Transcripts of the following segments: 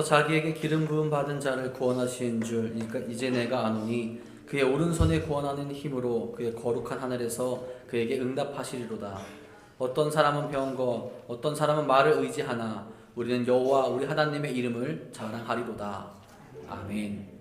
자기에게 기름 부음 받은 자를 구원하신 줄 이제 내가 아노니 그의 오른손에 구원하는 힘으로 그의 거룩한 하늘에서 그에게 응답하시리로다. 어떤 사람은 병거 어떤 사람은 말을 의지하나 우리는 여호와 우리 하나님의 이름을 자랑하리로다. 아멘.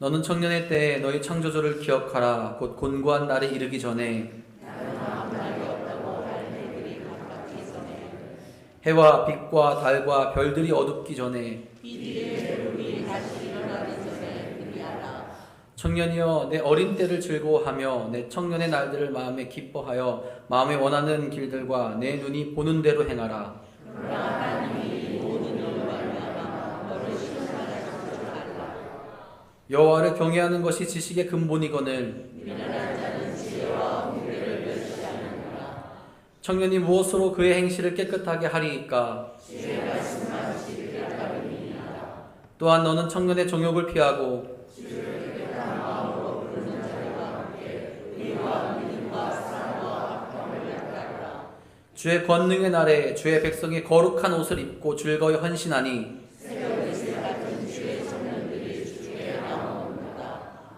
너는 청년의 때에 너희 창조주를 기억하라. 곧 곤고한 날에 이르기 전에 해와 빛과 달과 별들이 어둡기 전에 청년이여 내 어린 때를 즐거워하며 내 청년의 날들을 마음에 기뻐하여 마음에 원하는 길들과 내 눈이 보는 대로 행하라. 여호와를 경외하는 것이 지식의 근본이거늘 청년이 무엇으로 그의 행실을 깨끗하게 하리이까? 또한 너는 청년의 정욕을 피하고 주의 권능의 날에 주의 백성이 거룩한 옷을 입고 즐거이 헌신하니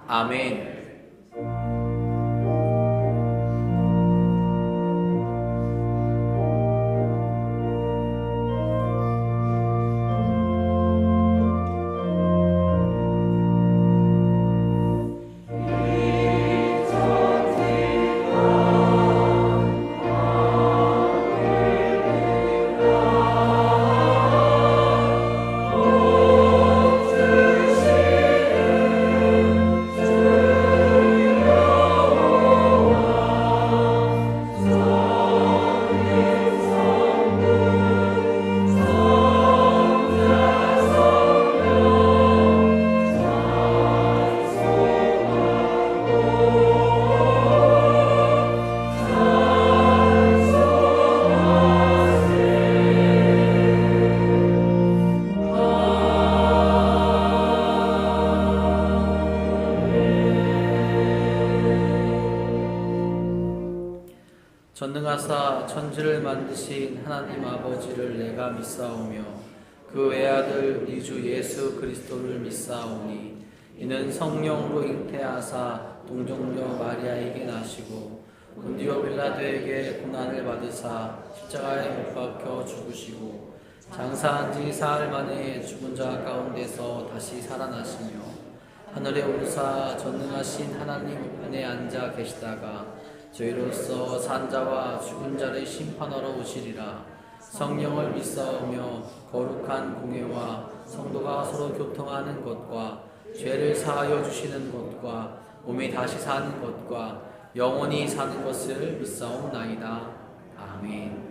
아멘. 이 전쟁 천지를 만드신 하나님 아버지를 내가 믿사오며 그 외아들 우리 주 예수 그리스도를 믿사오니 이는 성령으로 잉태하사 동정녀 마리아에게 나시고 본디오 빌라도에게 고난을 받으사 십자가에 못 박혀 죽으시고 장사한 지 사흘 만에 죽은 자 가운데서 다시 살아나시며 하늘에 오르사 전능하신 하나님 우편에 앉아 계시다가 저희로서 산자와 죽은 자를 심판하러 오시리라. 성령을 믿사오며 거룩한 공회와 성도가 서로 교통하는 것과 죄를 사하여 주시는 것과 몸이 다시 사는 것과 영원히 사는 것을 믿사옵나이다. 아멘.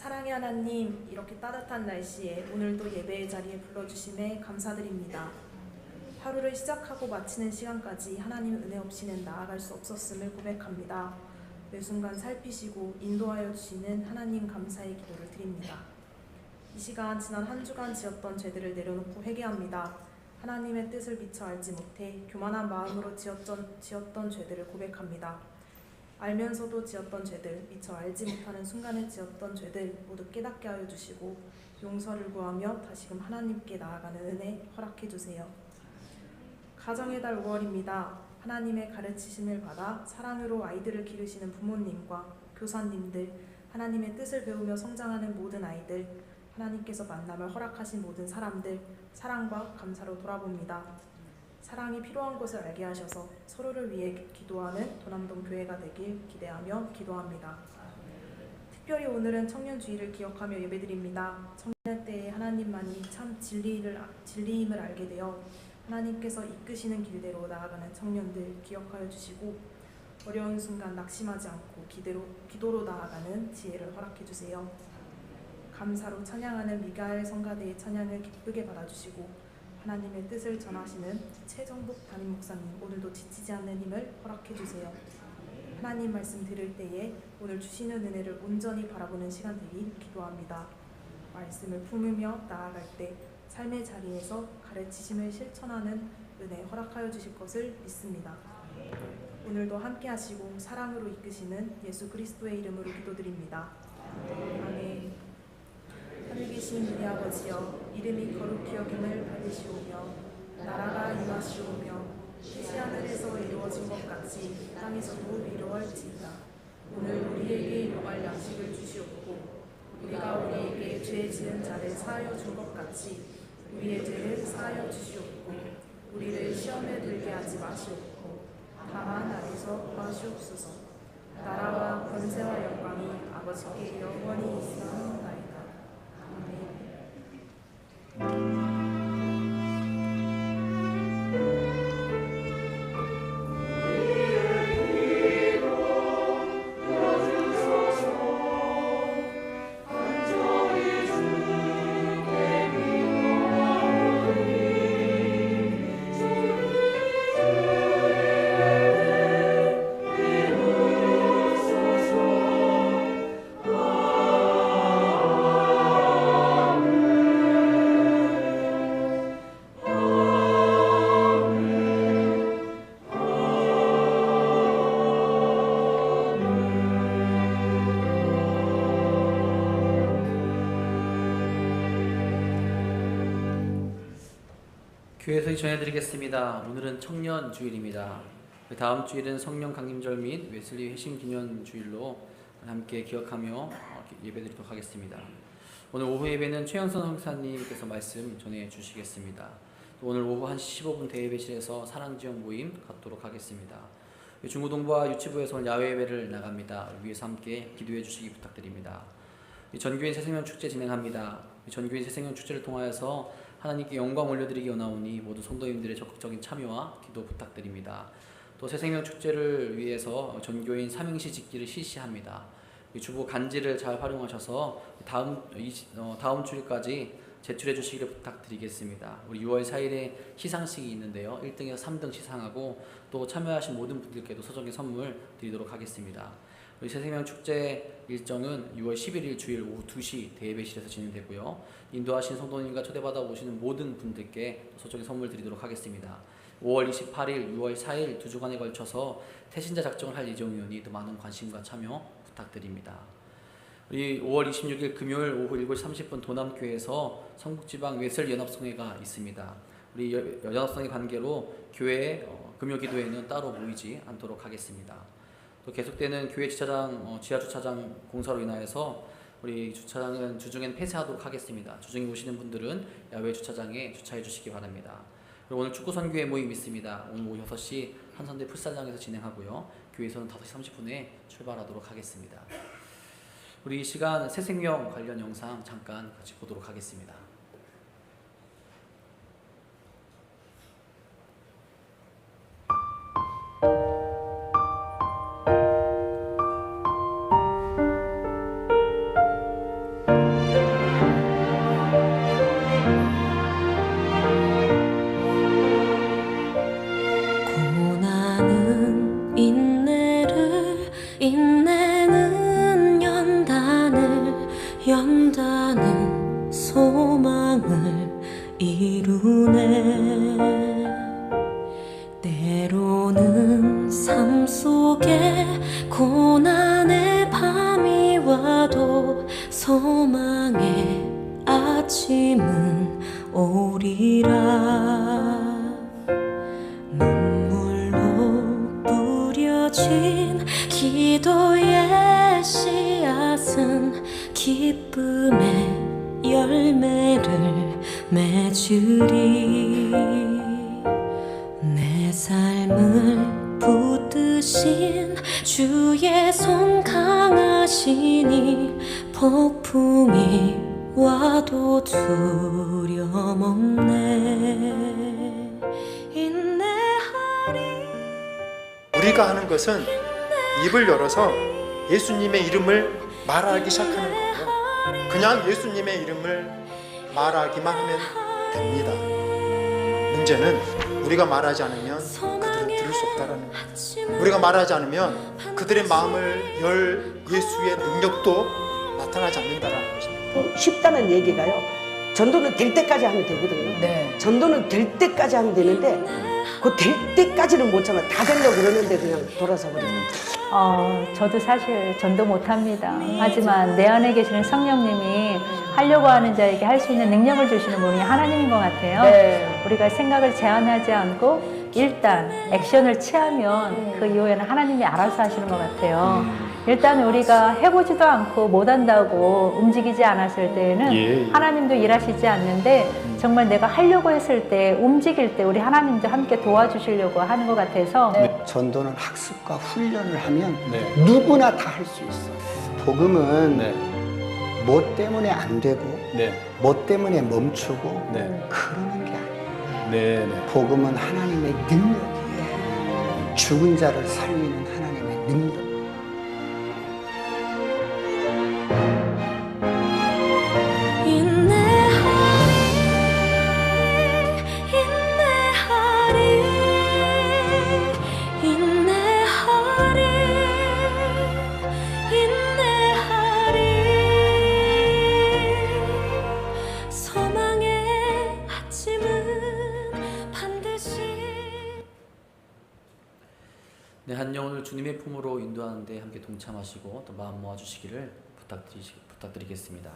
사랑의 하나님, 이렇게 따뜻한 날씨에 오늘도 예배의 자리에 불러주심에 감사드립니다. 하루를 시작하고 마치는 시간까지 하나님 은혜 없이는 나아갈 수 없었음을 고백합니다. 매 순간 살피시고 인도하여 주시는 하나님 감사의 기도를 드립니다. 이 시간 지난 한 주간 지었던 죄들을 내려놓고 회개합니다. 하나님의 뜻을 미처 알지 못해 교만한 마음으로 지었던 죄들을 고백합니다. 알면서도 지었던 죄들, 미처 알지 못하는 순간에 지었던 죄들 모두 깨닫게 하여 주시고 용서를 구하며 다시금 하나님께 나아가는 은혜 허락해 주세요. 가정의 달 5월입니다. 하나님의 가르치심을 받아 사랑으로 아이들을 기르시는 부모님과 교사님들, 하나님의 뜻을 배우며 성장하는 모든 아이들, 하나님께서 만남을 허락하신 모든 사람들, 사랑과 감사로 돌아봅니다. 사랑이 필요한 것을 알게 하셔서 서로를 위해 기도하는 도남동 교회가 되길 기대하며 기도합니다. 특별히 오늘은 청년주의를 기억하며 예배드립니다. 청년 때에 하나님만이 참 진리임을 알게 되어 하나님께서 이끄시는 길대로 나아가는 청년들 기억하여 주시고 어려운 순간 낙심하지 않고 기도로 나아가는 지혜를 허락해 주세요. 감사로 찬양하는 미가엘 성가대의 찬양을 기쁘게 받아주시고 하나님의 뜻을 전하시는 최정복 담임 목사님 오늘도 지치지 않는 힘을 허락해 주세요. 하나님 말씀 들을 때에 오늘 주시는 은혜를 온전히 바라보는 시간 되길 기도합니다. 말씀을 품으며 나아갈 때 삶의 자리에서 가르치심을 실천하는 은혜 허락하여 주실 것을 믿습니다. 오늘도 함께 하시고 사랑으로 이끄시는 예수 그리스도의 이름으로 기도드립니다. 아멘. 하늘 계신 우리 아버지여, 이름이 거룩히 여김을 받으시오며 나라가 임하시오며 뜻이 하늘에서 이루어진 것 같이 땅에서도 이루어질지이다. 오늘 우리에게 일용할 양식을 주시옵고 우리가 우리에게 죄 지은 자를 사하여 준 것 같이 우리의 죄를 사하여 주시옵고 우리를 시험에 들게 하지 마시옵고 다만 악에서 구하시옵소서. 나라와 권세와 영광이 아버지께 영원히 있사옵나이다. 아멘. 교회에서 전해드리겠습니다. 오늘은 청년 주일입니다. 다음 주일은 성령 강림절 및 웨슬리 회심 기념 주일로 함께 기억하며 예배드리도록 하겠습니다. 오늘 오후 예배는 최영선 형사님께서 말씀 전해 주시겠습니다. 오늘 오후 1시 15분 대예배실에서 사랑지원 모임 갖도록 하겠습니다. 중고동부와 유치부에서 오늘 야외 예배를 나갑니다. 위에서 함께 기도해 주시기 부탁드립니다. 전교인 새생명 축제 진행합니다. 전교인 새생명 축제를 통하여서 하나님께 영광 올려드리기 원하오니 모두 성도님들의 적극적인 참여와 기도 부탁드립니다. 또 새생명 축제를 위해서 전교인 삼행시 짓기를 실시합니다. 주보 간지를 잘 활용하셔서 다음 주일까지 제출해 주시기를 부탁드리겠습니다. 우리 6월 4일에 시상식이 있는데요. 1등에서 3등 시상하고 또 참여하신 모든 분들께도 소정의 선물 드리도록 하겠습니다. 우리 새생명 축제 일정은 6월 11일 주일 오후 2시 대예배실에서 진행되고요. 인도하신 성도님과 초대받아 오시는 모든 분들께 소정의 선물 드리도록 하겠습니다. 5월 28일, 6월 4일 두 주간에 걸쳐서 태신자 작정을 할 예정이오니 또 많은 관심과 참여 부탁드립니다. 우리 5월 26일 금요일 오후 7시 30분 도남교회에서 성북지방 웨슬연합성회가 있습니다. 우리 연합성회 관계로 교회 금요기도회는 따로 모이지 않도록 하겠습니다. 또 계속되는 교회 주차장, 지하 주차장 공사로 인하여서 우리 주차장은 주중엔 폐쇄하도록 하겠습니다. 주중에 오시는 분들은 야외 주차장에 주차해 주시기 바랍니다. 그리고 오늘 축구 선교회 모임 있습니다. 오늘 오후 6시 한선대 풋살장에서 진행하고요. 교회에서는 5시 30분에 출발하도록 하겠습니다. 우리 이 시간 새생명 관련 영상 잠깐 같이 보도록 하겠습니다. 연다는 소망을 이루네. 때로는 삶 속에 고난의 밤이 와도 소망의 아침은 오리라. 던진 기도의 씨앗은 기쁨의 열매를 맺으리. 내 삶을 붙드신 주의 손 강하시니 폭풍이 와도 두려움 없네. 인내하리. 우리가 하는 것은 입을 열어서 예수님의 이름을 말하기 시작하는 거예요. 그냥 예수님의 이름을 말하기만 하면 됩니다. 문제는 우리가 말하지 않으면 그들은 들을 수 없다라는 거예요. 우리가 말하지 않으면 그들의 마음을 열 예수의 능력도 나타나지 않는다라는 것입니다. 쉽다는 얘기가요. 전도는 될 때까지 하면 되거든요. 네. 전도는 될 때까지 하면 되는데 그 될 때까지는 못 참아. 다 되려고 그러는데 그냥 돌아서 버립니다. 저도 사실 전도 못합니다. 하지만 내 안에 계시는 성령님이 하려고 하는 자에게 할 수 있는 능력을 주시는 분이 하나님인 것 같아요. 네. 우리가 생각을 제한하지 않고 일단 액션을 취하면 그 이후에는 하나님이 알아서 하시는 것 같아요. 일단 우리가 해보지도 않고 못한다고 움직이지 않았을 때에는 하나님도 일하시지 않는데 정말 내가 하려고 했을 때 움직일 때 우리 하나님도 함께 도와주시려고 하는 것 같아서 전도는 학습과 훈련을 하면 누구나 다 할 수 있어. 복음은 뭐 때문에 안 되고 뭐 때문에 멈추고 그러는 게 아니에요. 복음은 하나님의 능력이에요. 죽은 자를 살리는 하나님의 능력. 네, 한 영혼을 주님의 품으로 인도하는데 함께 동참하시고 또 마음 모아주시기를 부탁드리겠습니다.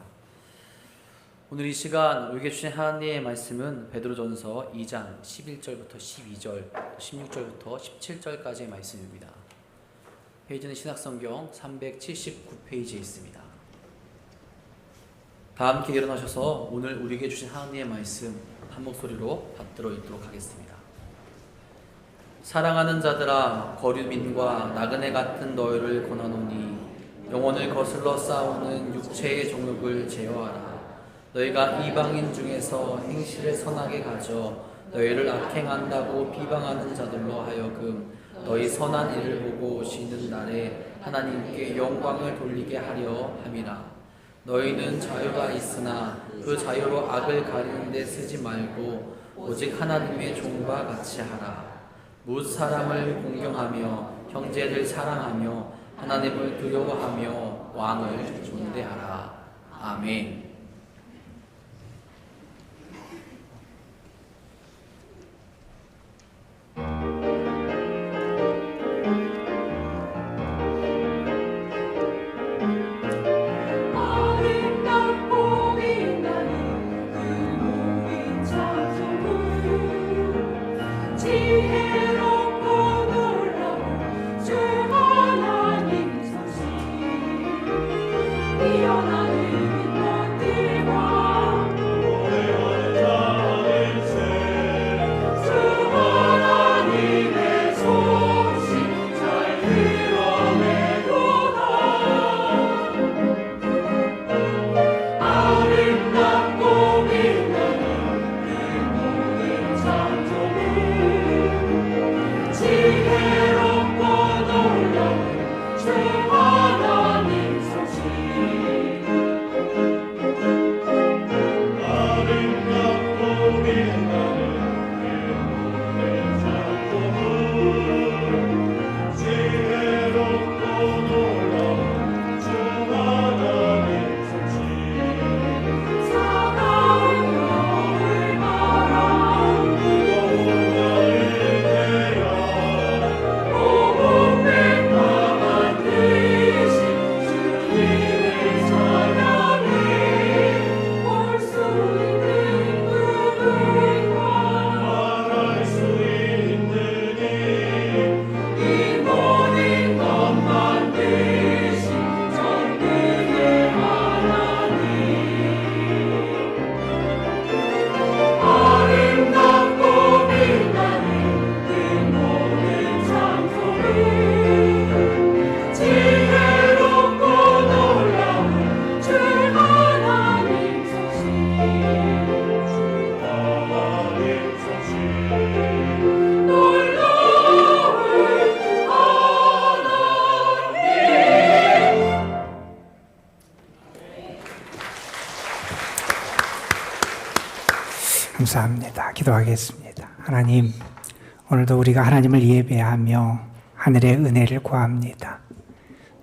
오늘 이 시간 우리에게 주신 하나님의 말씀은 베드로전서 2장 11절부터 12절, 16절부터 17절까지의 말씀입니다. 페이지는 신약성경 379페이지에 있습니다. 다 함께 일어나셔서 오늘 우리에게 주신 하나님의 말씀 한 목소리로 받들어 읽도록 하겠습니다. 사랑하는 자들아, 거류민과 나그네 같은 너희를 권하노니 영혼을 거슬러 싸우는 육체의 정욕을 제어하라. 너희가 이방인 중에서 행실을 선하게 가져 너희를 악행한다고 비방하는 자들로 하여금 너희 선한 일을 보고 오시는 날에 하나님께 영광을 돌리게 하려 함이라. 너희는 자유가 있으나 그 자유로 악을 가리는 데 쓰지 말고 오직 하나님의 종과 같이 하라. 뭇 사람을 공경하며 형제를 사랑하며 하나님을 두려워하며 왕을 존대하라. 아멘. 일어나는 감사합니다. 기도하겠습니다. 하나님, 오늘도 우리가 하나님을 예배하며 하늘의 은혜를 구합니다.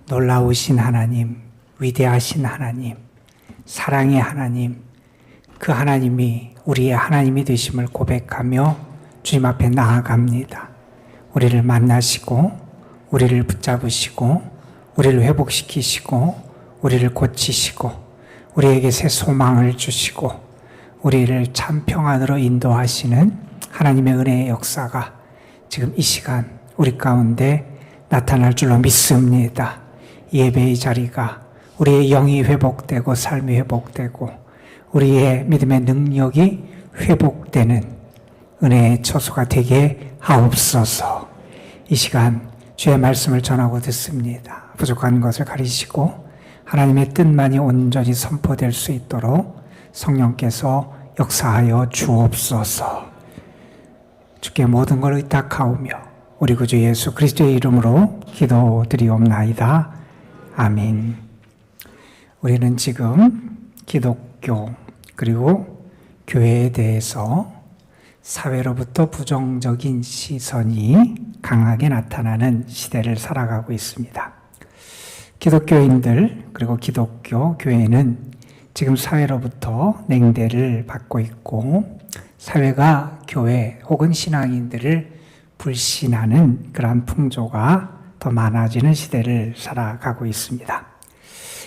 놀라우신 하나님, 위대하신 하나님, 사랑의 하나님, 그 하나님이 우리의 하나님이 되심을 고백하며 주님 앞에 나아갑니다. 우리를 만나시고 우리를 붙잡으시고 우리를 회복시키시고 우리를 고치시고 우리에게 새 소망을 주시고 우리를 참 평안으로 인도하시는 하나님의 은혜의 역사가 지금 이 시간 우리 가운데 나타날 줄로 믿습니다. 예배의 자리가 우리의 영이 회복되고 삶이 회복되고 우리의 믿음의 능력이 회복되는 은혜의 처소가 되게 하옵소서. 이 시간 주의 말씀을 전하고 듣습니다. 부족한 것을 가리시고 하나님의 뜻만이 온전히 선포될 수 있도록 성령께서 역사하여 주옵소서. 주께 모든 걸 의탁하오며 우리 구주 예수 그리스도의 이름으로 기도드리옵나이다. 아멘. 우리는 지금 기독교 그리고 교회에 대해서 사회로부터 부정적인 시선이 강하게 나타나는 시대를 살아가고 있습니다. 기독교인들 그리고 기독교 교회는 지금 사회로부터 냉대를 받고 있고 사회가 교회 혹은 신앙인들을 불신하는 그러한 풍조가 더 많아지는 시대를 살아가고 있습니다.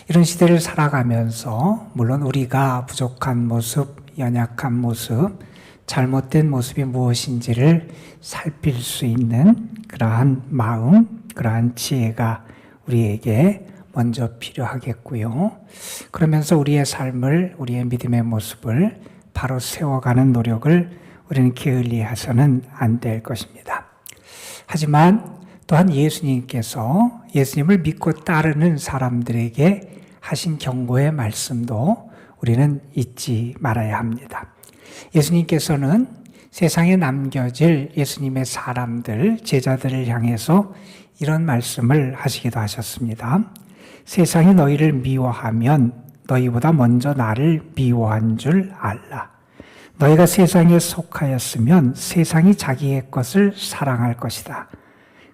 이런 시대를 살아가면서 물론 우리가 부족한 모습, 연약한 모습, 잘못된 모습이 무엇인지를 살필 수 있는 그러한 마음, 그러한 지혜가 우리에게 먼저 필요하겠고요. 그러면서 우리의 삶을, 우리의 믿음의 모습을 바로 세워가는 노력을 우리는 게을리해서는 안 될 것입니다. 하지만 또한 예수님께서 예수님을 믿고 따르는 사람들에게 하신 경고의 말씀도 우리는 잊지 말아야 합니다. 예수님께서는 세상에 남겨질 예수님의 사람들, 제자들을 향해서 이런 말씀을 하시기도 하셨습니다. 세상이 너희를 미워하면 너희보다 먼저 나를 미워한 줄 알라. 너희가 세상에 속하였으면 세상이 자기의 것을 사랑할 것이다.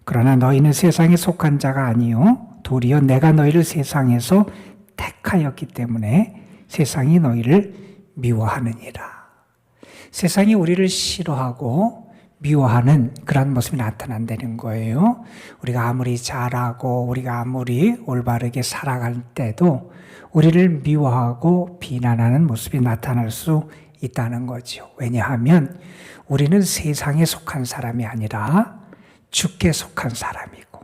그러나 너희는 세상에 속한 자가 아니요 도리어 내가 너희를 세상에서 택하였기 때문에 세상이 너희를 미워하느니라. 세상이 우리를 싫어하고 미워하는 그런 모습이 나타난다는 거예요. 우리가 아무리 잘하고 우리가 아무리 올바르게 살아갈 때도 우리를 미워하고 비난하는 모습이 나타날 수 있다는 거죠. 왜냐하면 우리는 세상에 속한 사람이 아니라 주께 속한 사람이고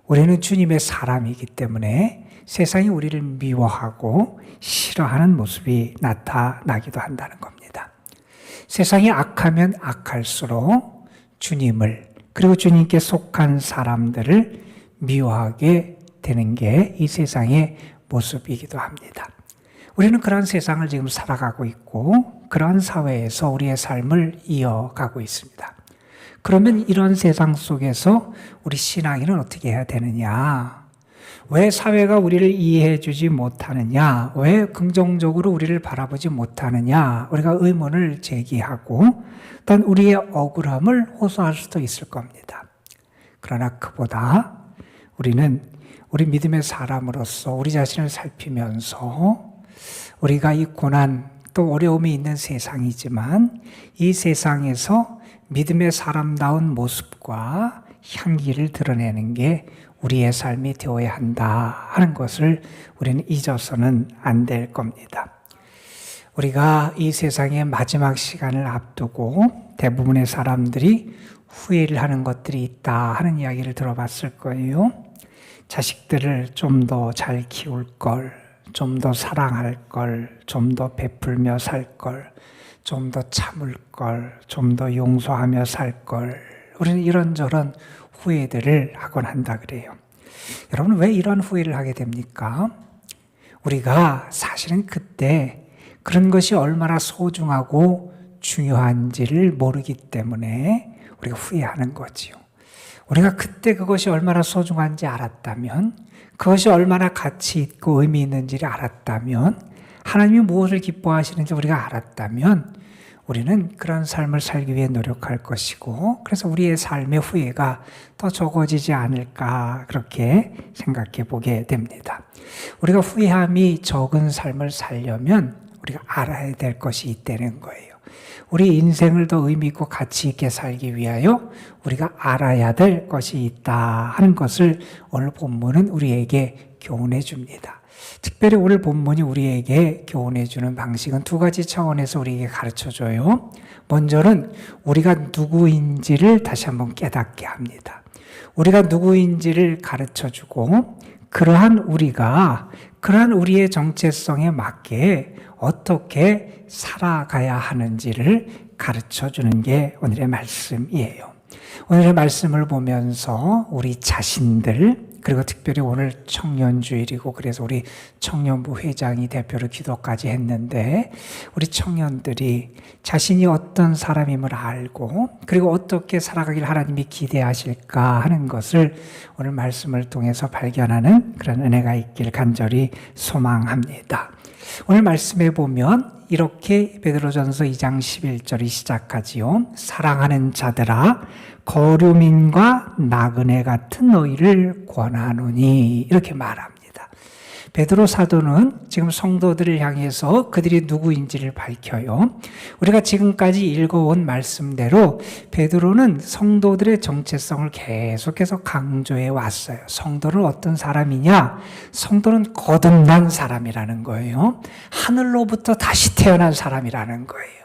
우리는 주님의 사람이기 때문에 세상이 우리를 미워하고 싫어하는 모습이 나타나기도 한다는 겁니다. 세상이 악하면 악할수록 주님을 그리고 주님께 속한 사람들을 미워하게 되는 게 이 세상의 모습이기도 합니다. 우리는 그런 세상을 지금 살아가고 있고 그런 사회에서 우리의 삶을 이어가고 있습니다. 그러면 이런 세상 속에서 우리 신앙인은 어떻게 해야 되느냐? 왜 사회가 우리를 이해해 주지 못하느냐? 왜 긍정적으로 우리를 바라보지 못하느냐? 우리가 의문을 제기하고 또한 우리의 억울함을 호소할 수도 있을 겁니다. 그러나 그보다 우리는 우리 믿음의 사람으로서 우리 자신을 살피면서 우리가 이 고난 또 어려움이 있는 세상이지만 이 세상에서 믿음의 사람다운 모습과 향기를 드러내는 게 우리의 삶이 되어야 한다 하는 것을 우리는 잊어서는 안 될 겁니다. 우리가 이 세상의 마지막 시간을 앞두고 대부분의 사람들이 후회를 하는 것들이 있다 하는 이야기를 들어봤을 거예요. 자식들을 좀 더 잘 키울 걸, 좀 더 사랑할 걸, 좀 더 베풀며 살 걸, 좀 더 참을 걸, 좀 더 용서하며 살 걸. 우리는 이런저런 후회들을 하곤 한다 그래요. 여러분 왜 이런 후회를 하게 됩니까? 우리가 사실은 그때 그런 것이 얼마나 소중하고 중요한지를 모르기 때문에 우리가 후회하는 거지요. 우리가 그때 그것이 얼마나 소중한지 알았다면, 그것이 얼마나 가치 있고 의미 있는지를 알았다면, 하나님이 무엇을 기뻐하시는지 우리가 알았다면 우리는 그런 삶을 살기 위해 노력할 것이고, 그래서 우리의 삶의 후회가 더 적어지지 않을까 그렇게 생각해 보게 됩니다. 우리가 후회함이 적은 삶을 살려면 우리가 알아야 될 것이 있다는 거예요. 우리 인생을 더 의미 있고 가치 있게 살기 위하여 우리가 알아야 될 것이 있다 하는 것을 오늘 본문은 우리에게 교훈해 줍니다. 특별히 오늘 본문이 우리에게 교훈해 주는 방식은 두 가지 차원에서 우리에게 가르쳐줘요. 먼저는 우리가 누구인지를 다시 한번 깨닫게 합니다. 우리가 누구인지를 가르쳐주고 그러한 우리의 정체성에 맞게 어떻게 살아가야 하는지를 가르쳐주는 게 오늘의 말씀이에요. 오늘의 말씀을 보면서 우리 자신들, 그리고 특별히 오늘 청년주일이고 그래서 우리 청년부 회장이 대표로 기도까지 했는데, 우리 청년들이 자신이 어떤 사람임을 알고 그리고 어떻게 살아가길 하나님이 기대하실까 하는 것을 오늘 말씀을 통해서 발견하는 그런 은혜가 있길 간절히 소망합니다. 오늘 말씀에 보면 이렇게 베드로전서 2장 11절이 시작하지요. 사랑하는 자들아, 거류민과 나그네 같은 너희를 권하노니, 이렇게 말합니다. 베드로 사도는 지금 성도들을 향해서 그들이 누구인지를 밝혀요. 우리가 지금까지 읽어온 말씀대로 베드로는 성도들의 정체성을 계속해서 강조해 왔어요. 성도는 어떤 사람이냐? 성도는 거듭난 사람이라는 거예요. 하늘로부터 다시 태어난 사람이라는 거예요.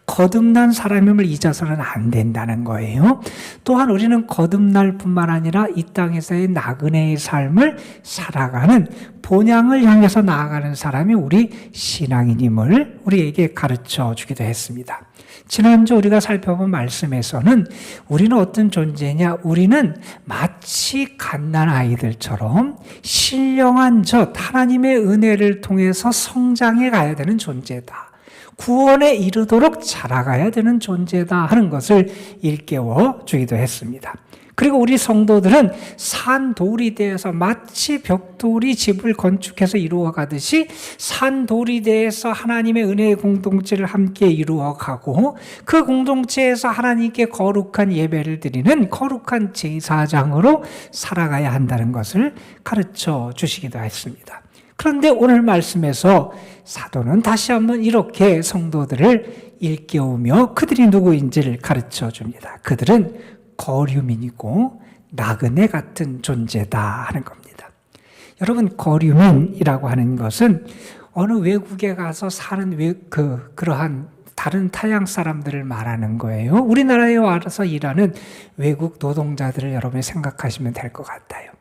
거듭난 사람임을 잊어서는 안 된다는 거예요. 또한 우리는 거듭날 뿐만 아니라 이 땅에서의 나그네의 삶을 살아가는, 본향을 향해서 나아가는 사람이 우리 신앙인임을 우리에게 가르쳐 주기도 했습니다. 지난주 우리가 살펴본 말씀에서는 우리는 어떤 존재냐? 우리는 마치 갓난 아이들처럼 신령한 젖, 하나님의 은혜를 통해서 성장해 가야 되는 존재다. 구원에 이르도록 자라가야 되는 존재다 하는 것을 일깨워 주기도 했습니다. 그리고 우리 성도들은 산도리대에서 마치 벽돌이 집을 건축해서 이루어가듯이 산도리대에서 하나님의 은혜의 공동체를 함께 이루어가고 그 공동체에서 하나님께 거룩한 예배를 드리는 거룩한 제사장으로 살아가야 한다는 것을 가르쳐 주시기도 했습니다. 그런데 오늘 말씀에서 사도는 다시 한번 이렇게 성도들을 일깨우며 그들이 누구인지를 가르쳐 줍니다. 그들은 거류민이고 나그네 같은 존재다 하는 겁니다. 여러분, 거류민이라고 하는 것은 어느 외국에 가서 사는 그러한 다른 타양 사람들을 말하는 거예요. 우리나라에 와서 일하는 외국 노동자들을 여러분이 생각하시면 될 것 같아요.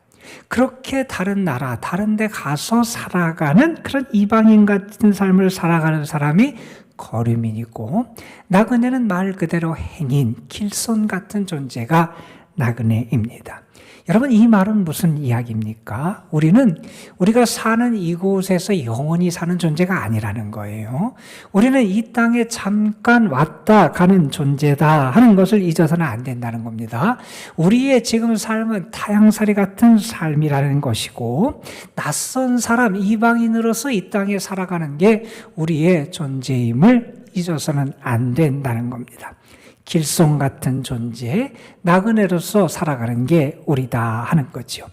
그렇게 다른 나라, 다른 데 가서 살아가는 그런 이방인 같은 삶을 살아가는 사람이 거류민이고, 나그네는 말 그대로 행인, 길손 같은 존재가 나그네입니다. 여러분, 이 말은 무슨 이야기입니까? 우리가 사는 이곳에서 영원히 사는 존재가 아니라는 거예요. 우리는 이 땅에 잠깐 왔다 가는 존재다 하는 것을 잊어서는 안 된다는 겁니다. 우리의 지금 삶은 타향살이 같은 삶이라는 것이고, 낯선 사람, 이방인으로서 이 땅에 살아가는 게 우리의 존재임을 잊어서는 안 된다는 겁니다. 길송 같은 존재, 나그네로서 살아가는 게 우리다 하는 거죠.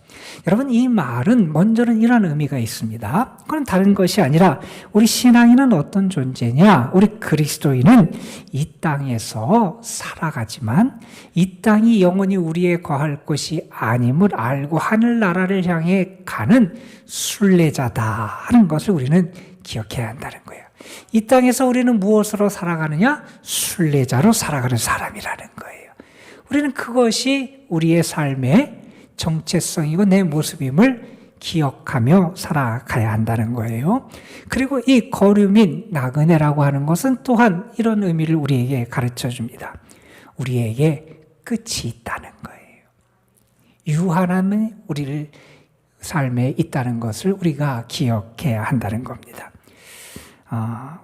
여러분, 이 말은 먼저는 이런 의미가 있습니다. 그건 다른 것이 아니라 우리 신앙인은 어떤 존재냐? 우리 그리스도인은 이 땅에서 살아가지만 이 땅이 영원히 우리의 거할 것이 아님을 알고 하늘나라를 향해 가는 순례자다 하는 것을 우리는 기억해야 한다는 거예요. 이 땅에서 우리는 무엇으로 살아가느냐? 순례자로 살아가는 사람이라는 거예요. 우리는 그것이 우리의 삶의 정체성이고 내 모습임을 기억하며 살아가야 한다는 거예요. 그리고 이 거류민, 나그네라고 하는 것은 또한 이런 의미를 우리에게 가르쳐 줍니다. 우리에게 끝이 있다는 거예요. 유한함이 우리를 삶에 있다는 것을 우리가 기억해야 한다는 겁니다.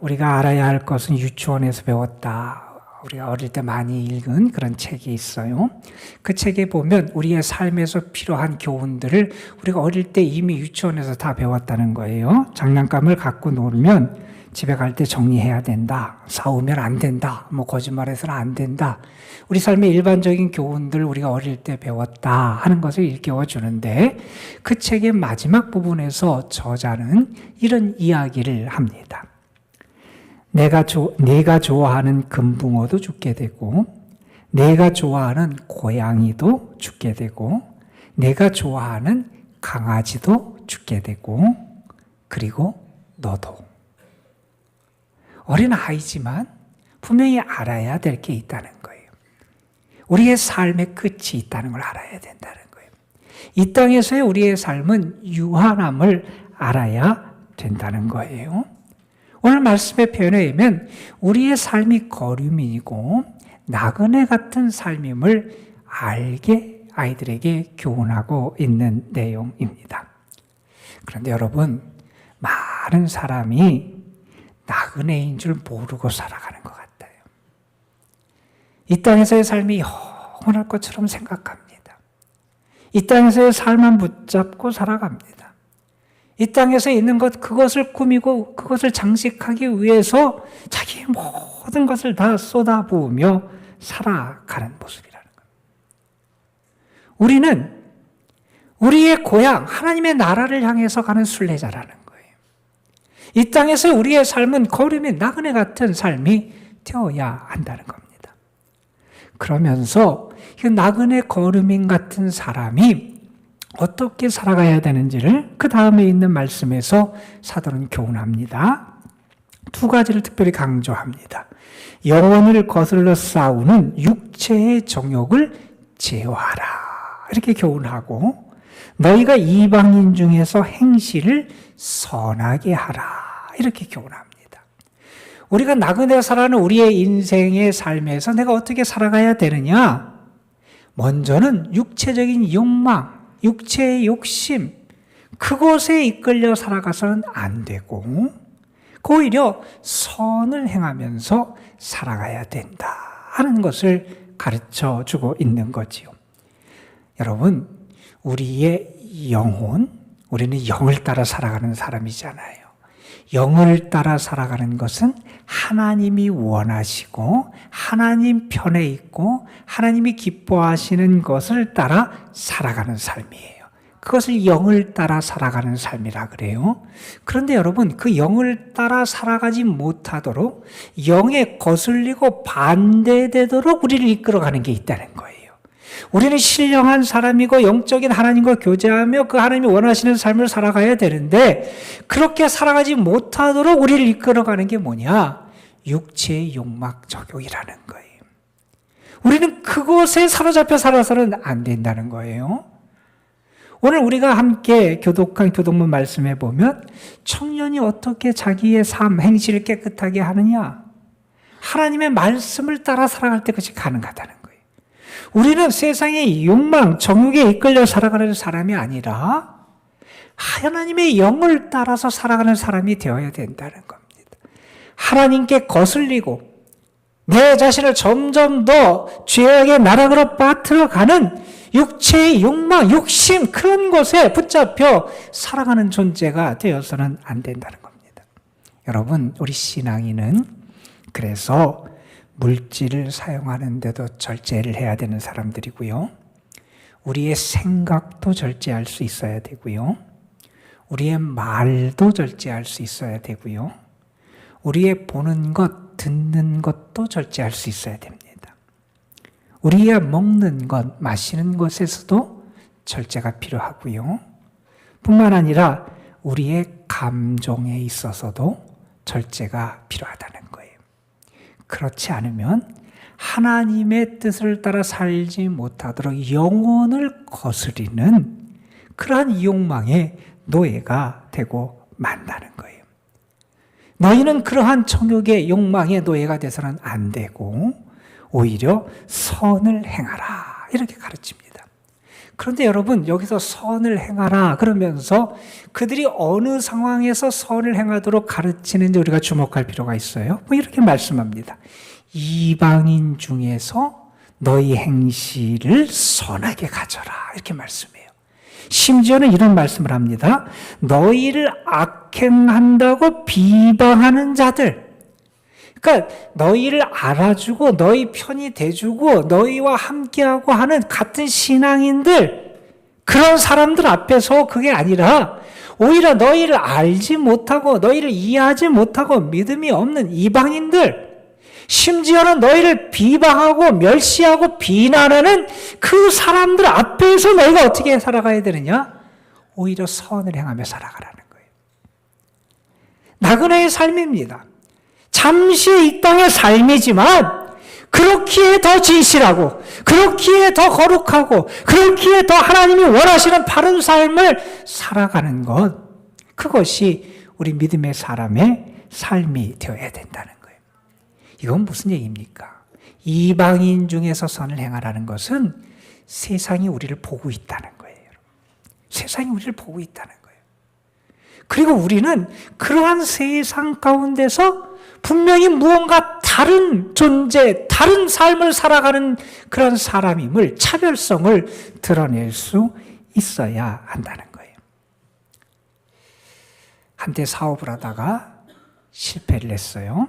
우리가 알아야 할 것은 유치원에서 배웠다. 우리가 어릴 때 많이 읽은 그런 책이 있어요. 그 책에 보면 우리의 삶에서 필요한 교훈들을 우리가 어릴 때 이미 유치원에서 다 배웠다는 거예요. 장난감을 갖고 놀면 집에 갈 때 정리해야 된다. 싸우면 안 된다. 뭐 거짓말해서는 안 된다. 우리 삶의 일반적인 교훈들 우리가 어릴 때 배웠다 하는 것을 일깨워 주는데 그 책의 마지막 부분에서 저자는 이런 이야기를 합니다. 내가 좋아하는 금붕어도 죽게 되고 내가 좋아하는 고양이도 죽게 되고 내가 좋아하는 강아지도 죽게 되고 그리고 너도. 어린 아이지만 분명히 알아야 될 게 있다는 거예요. 우리의 삶의 끝이 있다는 걸 알아야 된다는 거예요. 이 땅에서의 우리의 삶은 유한함을 알아야 된다는 거예요. 오늘 말씀의 표현에 의하면 우리의 삶이 거류민이고 나그네 같은 삶임을 알게 아이들에게 교훈하고 있는 내용입니다. 그런데 여러분, 많은 사람이 나그네인 줄 모르고 살아가는 것 같아요. 이 땅에서의 삶이 영원할 것처럼 생각합니다. 이 땅에서의 삶만 붙잡고 살아갑니다. 이 땅에서 있는 것, 그것을 꾸미고 그것을 장식하기 위해서 자기의 모든 것을 다 쏟아부으며 살아가는 모습이라는 것. 우리는 우리의 고향, 하나님의 나라를 향해서 가는 순례자라는 거예요. 이 땅에서 우리의 삶은 거류민 나그네 같은 삶이 되어야 한다는 겁니다. 그러면서 이 나그네 거류민 같은 사람이 어떻게 살아가야 되는지를 그 다음에 있는 말씀에서 사도는 교훈합니다. 두 가지를 특별히 강조합니다. 영혼을 거슬러 싸우는 육체의 정욕을 제어하라. 이렇게 교훈하고 너희가 이방인 중에서 행실을 선하게 하라. 이렇게 교훈합니다. 우리가 나그네 살아가는 우리의 인생의 삶에서 내가 어떻게 살아가야 되느냐? 먼저는 육체적인 욕망, 육체의 욕심, 그것에 이끌려 살아가서는 안 되고 오히려 선을 행하면서 살아가야 된다 하는 것을 가르쳐 주고 있는 거지요. 여러분, 우리의 영혼, 우리는 영을 따라 살아가는 사람이잖아요. 영을 따라 살아가는 것은 하나님이 원하시고 하나님 편에 있고 하나님이 기뻐하시는 것을 따라 살아가는 삶이에요. 그것을 영을 따라 살아가는 삶이라 그래요. 그런데 여러분, 그 영을 따라 살아가지 못하도록 영에 거슬리고 반대되도록 우리를 이끌어가는 게 있다는 거예요. 우리는 신령한 사람이고 영적인 하나님과 교제하며 그 하나님이 원하시는 삶을 살아가야 되는데 그렇게 살아가지 못하도록 우리를 이끌어가는 게 뭐냐? 육체의 욕망 적용이라는 거예요. 우리는 그것에 사로잡혀 살아서는 안 된다는 거예요. 오늘 우리가 함께 교독한 교독문 말씀에 보면 청년이 어떻게 자기의 삶, 행실을 깨끗하게 하느냐? 하나님의 말씀을 따라 살아갈 때 그것이 가능하다는 거예요. 우리는 세상의 욕망, 정욕에 이끌려 살아가는 사람이 아니라 하나님의 영을 따라서 살아가는 사람이 되어야 된다는 겁니다. 하나님께 거슬리고 내 자신을 점점 더 죄악의 나락으로 빠뜨려가는 육체의 욕망, 욕심, 그런 것에 붙잡혀 살아가는 존재가 되어서는 안 된다는 겁니다. 여러분, 우리 신앙인은 그래서 물질을 사용하는데도 절제를 해야 되는 사람들이고요. 우리의 생각도 절제할 수 있어야 되고요. 우리의 말도 절제할 수 있어야 되고요. 우리의 보는 것, 듣는 것도 절제할 수 있어야 됩니다. 우리가 먹는 것, 마시는 것에서도 절제가 필요하고요. 뿐만 아니라 우리의 감정에 있어서도 절제가 필요하다는 거예요. 그렇지 않으면 하나님의 뜻을 따라 살지 못하도록 영혼을 거스리는 그러한 욕망의 노예가 되고 만다는 거예요. 너희는 그러한 정욕의 욕망의 노예가 돼서는 안 되고 오히려 선을 행하라 이렇게 가르칩니다. 그런데 여러분, 여기서 선을 행하라 그러면서 그들이 어느 상황에서 선을 행하도록 가르치는지 우리가 주목할 필요가 있어요. 뭐 이렇게 말씀합니다. 이방인 중에서 너희 행실을 선하게 가져라 이렇게 말씀해요. 심지어는 이런 말씀을 합니다. 너희를 악행한다고 비방하는 자들. 그러니까 너희를 알아주고 너희 편이 돼주고 너희와 함께하고 하는 같은 신앙인들, 그런 사람들 앞에서 그게 아니라 오히려 너희를 알지 못하고 너희를 이해하지 못하고 믿음이 없는 이방인들, 심지어는 너희를 비방하고 멸시하고 비난하는 그 사람들 앞에서 너희가 어떻게 살아가야 되느냐? 오히려 선을 행하며 살아가라는 거예요. 나그네의 삶입니다. 잠시 이 땅의 삶이지만 그렇기에 더 진실하고 그렇기에 더 거룩하고 그렇기에 더 하나님이 원하시는 바른 삶을 살아가는 것, 그것이 우리 믿음의 사람의 삶이 되어야 된다는 거예요. 이건 무슨 얘기입니까? 이방인 중에서 선을 행하라는 것은 세상이 우리를 보고 있다는 거예요. 세상이 우리를 보고 있다는 거예요. 그리고 우리는 그러한 세상 가운데서 분명히 무언가 다른 존재, 다른 삶을 살아가는 그런 사람임을, 차별성을 드러낼 수 있어야 한다는 거예요. 한때 사업을 하다가 실패를 했어요.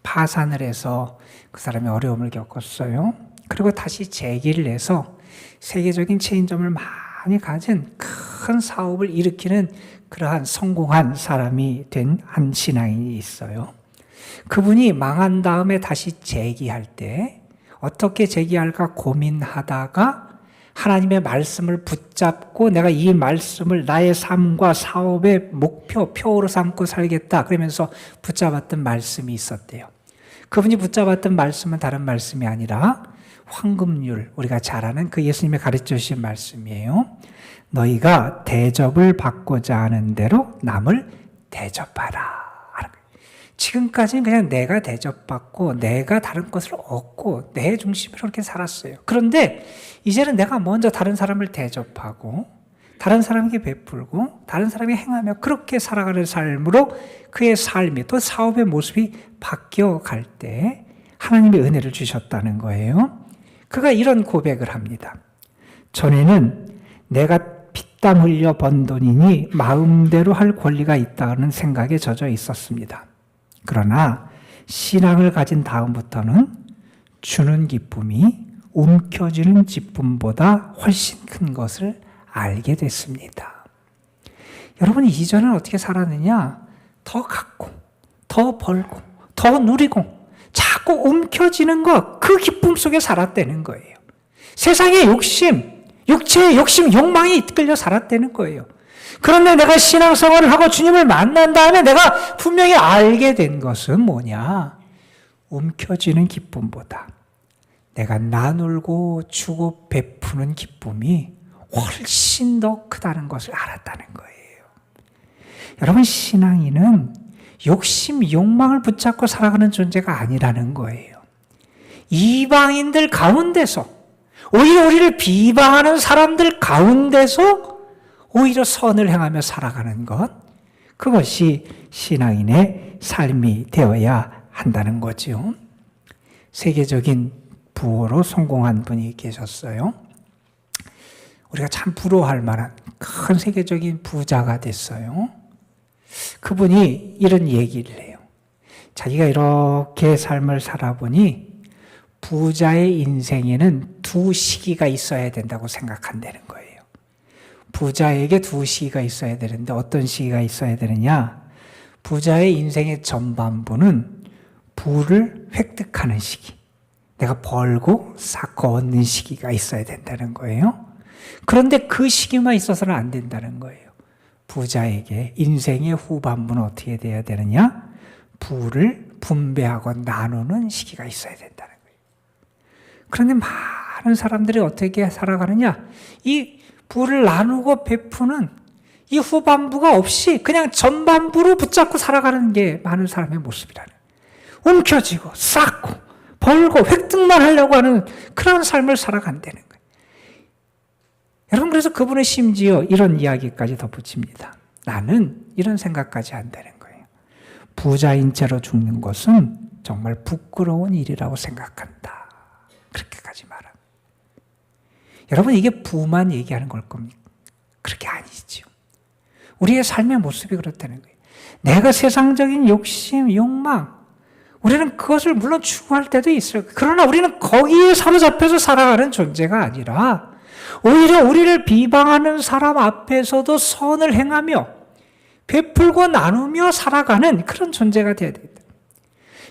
파산을 해서 그 사람이 어려움을 겪었어요. 그리고 다시 재기를 해서 세계적인 체인점을 많이 가진 큰 사업을 일으키는 그러한 성공한 사람이 된 한 신앙인이 있어요. 그분이 망한 다음에 다시 재기할 때 어떻게 재기할까 고민하다가 하나님의 말씀을 붙잡고 내가 이 말씀을 나의 삶과 사업의 목표, 표로 삼고 살겠다 그러면서 붙잡았던 말씀이 있었대요. 그분이 붙잡았던 말씀은 다른 말씀이 아니라 황금률, 우리가 잘 아는 그 예수님이 가르쳐 주신 말씀이에요. 너희가 대접을 받고자 하는 대로 남을 대접하라. 지금까지는 그냥 내가 대접받고 내가 다른 것을 얻고 내 중심으로 그렇게 살았어요. 그런데 이제는 내가 먼저 다른 사람을 대접하고 다른 사람에게 베풀고 다른 사람이 행하며 그렇게 살아가는 삶으로 그의 삶이 또 사업의 모습이 바뀌어갈 때 하나님의 은혜를 주셨다는 거예요. 그가 이런 고백을 합니다. 전에는 내가 피땀 흘려 번 돈이니 마음대로 할 권리가 있다는 생각에 젖어 있었습니다. 그러나 신앙을 가진 다음부터는 주는 기쁨이 움켜쥐는 기쁨보다 훨씬 큰 것을 알게 됐습니다. 여러분, 이전에는 어떻게 살았느냐? 더 갖고, 더 벌고, 더 누리고, 자꾸 움켜쥐는 것, 그 기쁨 속에 살았다는 거예요. 세상의 욕심, 육체의 욕심, 욕망이 이끌려 살았다는 거예요. 그런데 내가 신앙생활을 하고 주님을 만난 다음에 내가 분명히 알게 된 것은 뭐냐? 움켜쥐는 기쁨보다 내가 나누고 주고 베푸는 기쁨이 훨씬 더 크다는 것을 알았다는 거예요. 여러분, 신앙인은 욕심, 욕망을 붙잡고 살아가는 존재가 아니라는 거예요. 이방인들 가운데서, 오히려 우리를 비방하는 사람들 가운데서 오히려 선을 행하며 살아가는 것, 그것이 신앙인의 삶이 되어야 한다는 거죠. 세계적인 부호로 성공한 분이 계셨어요. 우리가 참 부러워할 만한 큰 세계적인 부자가 됐어요. 그분이 이런 얘기를 해요. 자기가 이렇게 삶을 살아보니 부자의 인생에는 두 시기가 있어야 된다고 생각한다는 거예요. 부자에게 두 시기가 있어야 되는데 어떤 시기가 있어야 되느냐? 부자의 인생의 전반부는 부를 획득하는 시기, 내가 벌고 쌓고 얻는 시기가 있어야 된다는 거예요. 그런데 그 시기만 있어서는 안 된다는 거예요. 부자에게 인생의 후반부는 어떻게 돼야 되느냐? 부를 분배하고 나누는 시기가 있어야 된다는 거예요. 그런데 많은 사람들이 어떻게 살아가느냐? 이 부를 나누고 베푸는 이 후반부가 없이 그냥 전반부로 붙잡고 살아가는 게 많은 사람의 모습이라는, 움켜쥐고 쌓고 벌고 획득만 하려고 하는 그런 삶을 살아간다는 거예요. 여러분, 그래서 그분은 심지어 이런 이야기까지 덧붙입니다. 나는 이런 생각까지 한다는 거예요. 부자인 채로 죽는 것은 정말 부끄러운 일이라고 생각한다. 그렇게까지 말합니다. 여러분, 이게 부만 얘기하는 걸 겁니까? 우리의 삶의 모습이 그렇다는 거예요. 내가 세상적인 욕심, 욕망, 우리는 그것을 물론 추구할 때도 있어요. 그러나 우리는 거기에 사로잡혀서 살아가는 존재가 아니라 오히려 우리를 비방하는 사람 앞에서도 선을 행하며 베풀고 나누며 살아가는 그런 존재가 되어야 된다.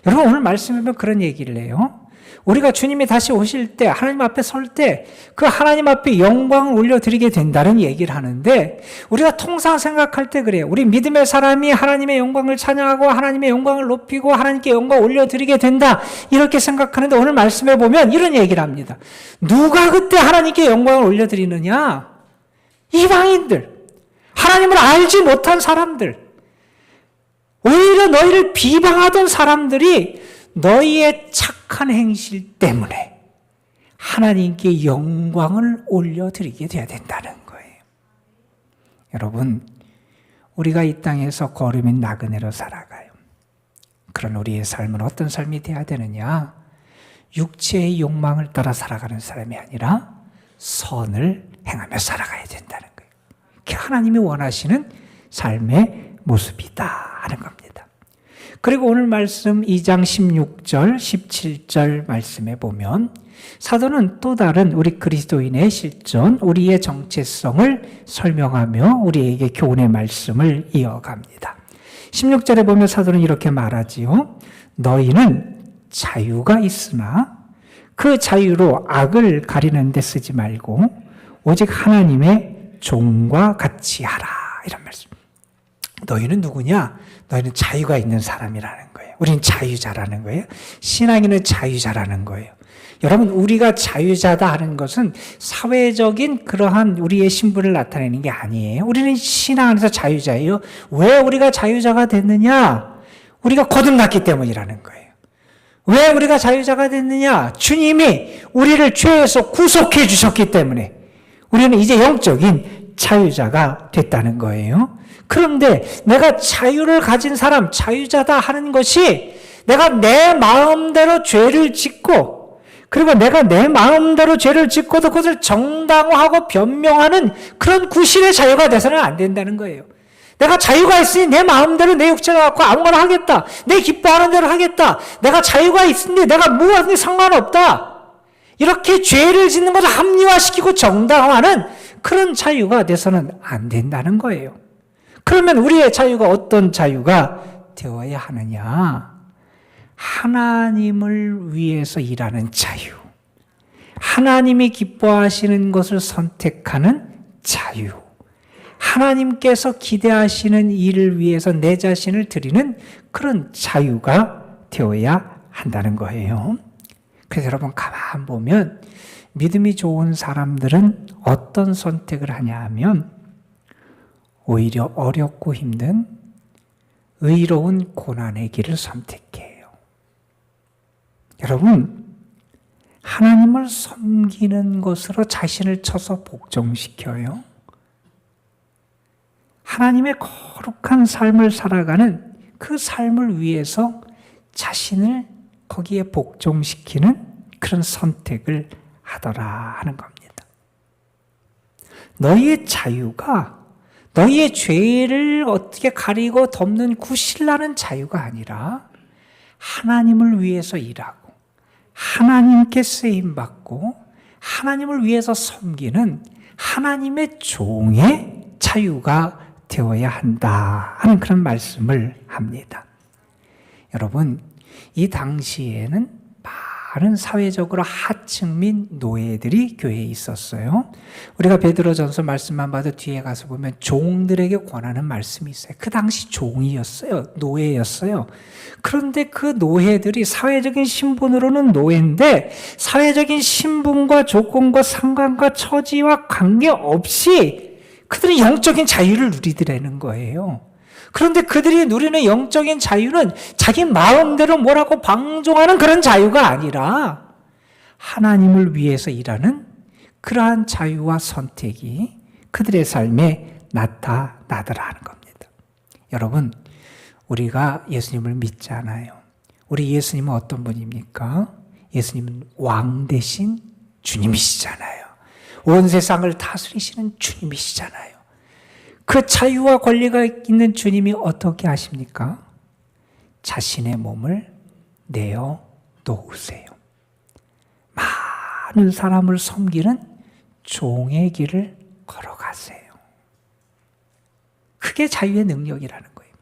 여러분 오늘 말씀에 보면 그런 얘기를 해요. 우리가 주님이 다시 오실 때 하나님 앞에 설 때 그 하나님 앞에 영광을 올려드리게 된다는 얘기를 하는데 우리가 통상 생각할 때 그래요. 우리 믿음의 사람이 하나님의 영광을 찬양하고 하나님의 영광을 높이고 하나님께 영광을 올려드리게 된다 이렇게 생각하는데 오늘 말씀에 보면 이런 얘기를 합니다. 누가 그때 하나님께 영광을 올려드리느냐? 이방인들, 하나님을 알지 못한 사람들, 오히려 너희를 비방하던 사람들이 너희의 착한 행실 때문에 하나님께 영광을 올려드리게 돼야 된다는 거예요. 여러분, 우리가 이 땅에서 거름인 나그네로 살아가요. 그런 우리의 삶은 어떤 삶이 돼야 되느냐? 육체의 욕망을 따라 살아가는 사람이 아니라 선을 행하며 살아가야 된다는 거예요. 그게 하나님이 원하시는 삶의 모습이다 하는 겁니다. 그리고 오늘 말씀 2장 16절, 17절 말씀에 보면 사도는 또 다른 우리 그리스도인의 실존, 우리의 정체성을 설명하며 우리에게 교훈의 말씀을 이어갑니다. 16절에 보면 사도는 이렇게 말하지요. 너희는 자유가 있으나 그 자유로 악을 가리는 데 쓰지 말고 오직 하나님의 종과 같이 하라. 이런 말씀. 너희는 누구냐? 너희는 자유가 있는 사람이라는 거예요. 우리는 자유자라는 거예요. 신앙인은 자유자라는 거예요. 여러분, 우리가 자유자다 하는 것은 사회적인 그러한 우리의 신분을 나타내는 게 아니에요. 우리는 신앙 안에서 자유자예요. 왜 우리가 자유자가 됐느냐? 우리가 거듭났기 때문이라는 거예요. 왜 우리가 자유자가 됐느냐? 주님이 우리를 죄에서 구속해 주셨기 때문에 우리는 이제 영적인 자유자가 됐다는 거예요. 그런데 내가 자유를 가진 사람, 자유자다 하는 것이 내가 내 마음대로 죄를 짓고 그리고 내가 내 마음대로 죄를 짓고도 그것을 정당화하고 변명하는 그런 구실의 자유가 돼서는 안 된다는 거예요. 내가 자유가 있으니 내 마음대로 내 육체를 갖고 아무거나 하겠다. 내 기뻐하는 대로 하겠다. 내가 자유가 있으니 내가 뭐 하든지 상관없다. 이렇게 죄를 짓는 것을 합리화시키고 정당화하는 그런 자유가 돼서는 안 된다는 거예요. 그러면 우리의 자유가 어떤 자유가 되어야 하느냐? 하나님을 위해서 일하는 자유. 하나님이 기뻐하시는 것을 선택하는 자유. 하나님께서 기대하시는 일을 위해서 내 자신을 드리는 그런 자유가 되어야 한다는 거예요. 그래서 여러분 가만 보면 믿음이 좋은 사람들은 어떤 선택을 하냐 하면 오히려 어렵고 힘든 의로운 고난의 길을 선택해요. 여러분, 하나님을 섬기는 것으로 자신을 쳐서 복종시켜요. 하나님의 거룩한 삶을 살아가는 그 삶을 위해서 자신을 거기에 복종시키는 그런 선택을 하더라 하는 겁니다. 너희의 자유가 너희의 죄를 어떻게 가리고 덮는 구실나는 자유가 아니라 하나님을 위해서 일하고 하나님께 쓰임받고 하나님을 위해서 섬기는 하나님의 종의 자유가 되어야 한다 하는 그런 말씀을 합니다. 여러분, 이 당시에는 많은 사회적으로 하층민 노예들이 교회에 있었어요. 우리가 베드로전서 말씀만 봐도 뒤에 가서 보면 종들에게 권하는 말씀이 있어요. 그 당시 종이었어요. 노예였어요. 그런데 그 노예들이 사회적인 신분으로는 노예인데 사회적인 신분과 조건과 상관과 처지와 관계없이 그들은 영적인 자유를 누리더라는 거예요. 그런데 그들이 누리는 영적인 자유는 자기 마음대로 뭐라고 방종하는 그런 자유가 아니라 하나님을 위해서 일하는 그러한 자유와 선택이 그들의 삶에 나타나더라 하는 겁니다. 여러분, 우리가 예수님을 믿잖아요. 우리 예수님은 어떤 분입니까? 예수님은 왕 대신 주님이시잖아요. 온 세상을 다스리시는 주님이시잖아요. 그 자유와 권리가 있는 주님이 어떻게 하십니까? 자신의 몸을 내어 놓으세요. 많은 사람을 섬기는 종의 길을 걸어가세요. 그게 자유의 능력이라는 거예요.